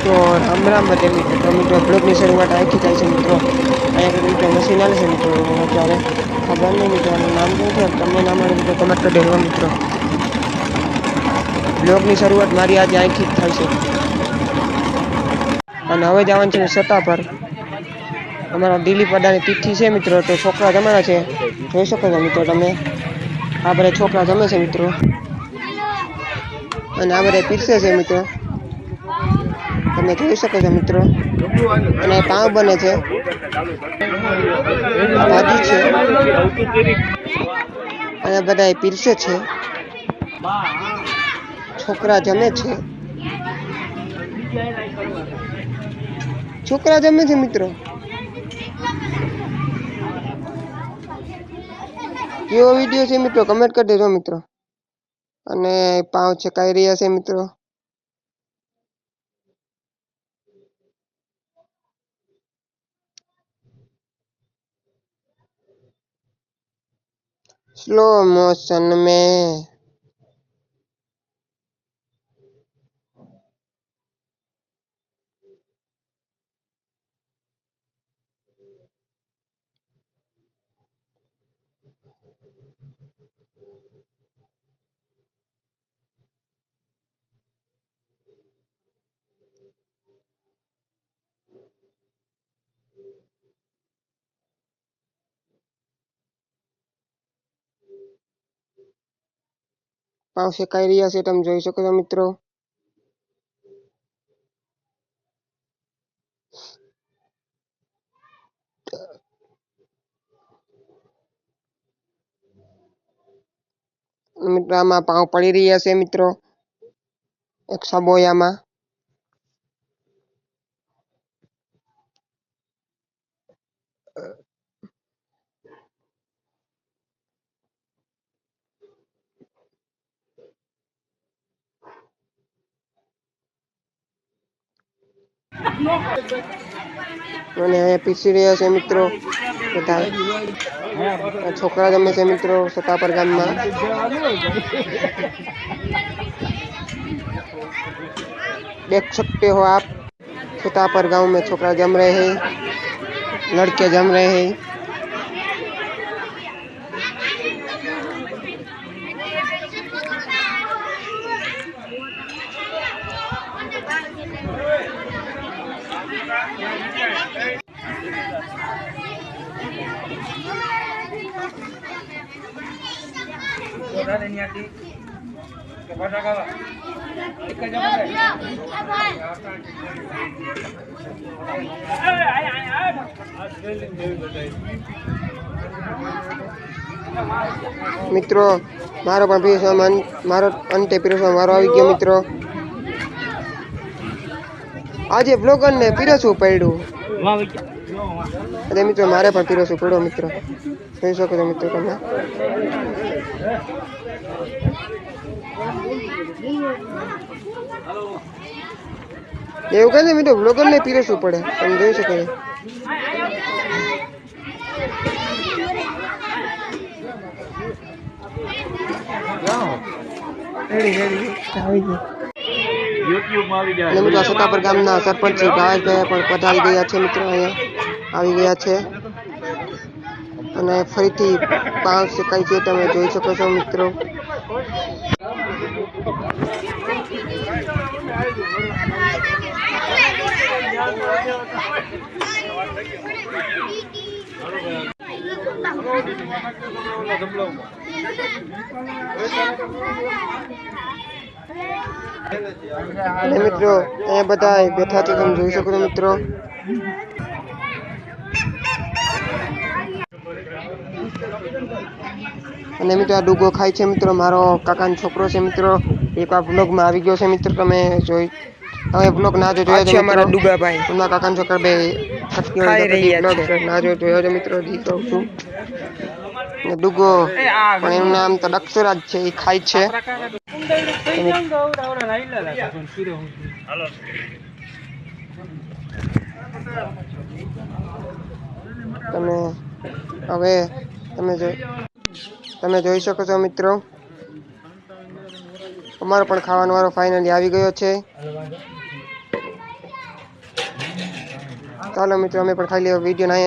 तो राम राम बटे मित्रों। तो मित्रों ब्लॉग ની શરૂઆત અહીંથી થાય છે મિત્રો। અહીંયા આગળ મિત્રો મશીન આવે છે મિત્રો। અત્યારે ખબર નહીં મિત્રોનું નામ શું છે, તમને નામ આવે તો કમેન્ટ કરી દેજો મિત્રો। બ્લોગ ની શરૂઆત મારી આજે અહીંથી જ થાય છે અને હવે જવાનું છે સત્તા પર। અમારા દિલીપ અડાની તિથિ છે મિત્રો, તો છોકરા જમાના છે, જોઈ શકો છો મિત્રો તમે। આ બધા છોકરા જમે છે મિત્રો અને આ બધા પીરસે છે મિત્રો, તમે જોઈ શકો છો મિત્રો। અને પાવ બને છે, ભાજી છે અને બધા પીરસે છે, છોકરા જમે છે, છોકરા જમે છે મિત્રો। કેવો વિડીયો છે મિત્રો કમેન્ટ કરી દેજો મિત્રો। અને પાવ છકાઈ રહ્યા છે મિત્રો। स्लो मोशन में पाव शेकाई रहा है, तुम જોઈ શકો છો મિત્રો। મિત્રો આમાં પાવ પડી રહ્યા છે મિત્રો એક સબોયામાં। અને પીસી રહ્યા છે મિત્રો બધા છોકરા જમે છે મિત્રો સતાપર ગામમાં। देख सकते हो आप सतापर गांव में छोकरा जम रहे हैं, लड़के जम रहे हैं। मित्रों मारो पण पीरसवा मारो अंते पीरसवा मारो આવી ગયો મિત્રો। આજે બ્લોગર ને પીરસવું પડ્યું। અરે મિત્રો મારે પણ પીરસવું પડ્યું મિત્રો, જોઈ શકો છો મિત્રો તમે। એવું કહે મિત્રો બ્લોગર ને પીરસવું પડે, તમે જોઈ શકો છો। મિત્રો સતાપર ગામના સરપંચ ભાવેશભાઈ પણ પધારી ગયા છે મિત્રો, અહીંયા આવી ગયા છે અને ફરીથી પાવ શેકાય છે, તમે જોઈ શકો છો મિત્રો। અને મિત્રો અહીંયા બધા બેઠા છે, તમે જોઈ શકો છો મિત્રો। અને મિત્રો આ ડુગો ખાય છે મિત્રો, મારો કાકાનો છોકરો છે મિત્રો। એક આ બ્લોગમાં આવી ગયો છે મિત્રો, તમે જોઈ તમે બ્લોગ ના જોયો છે અમારા ડુગા ભાઈ, અમારા કાકાનો છોકરો બે ખાઈ રહ્યા છે, ના જોયો છે મિત્રો, જી કહું છું। ડુગો પણ એનું નામ તો દક્ષરાજ છે, એ ખાય છે। તમે હવે તમે જોઈ શકો છો મિત્રો, અમારો પણ ખાવાનો વારો ફાઇનલી આવી ગયો છે। ચાલો મિત્રો અમે પણ ખાઈ લઈએ વિડીયો ના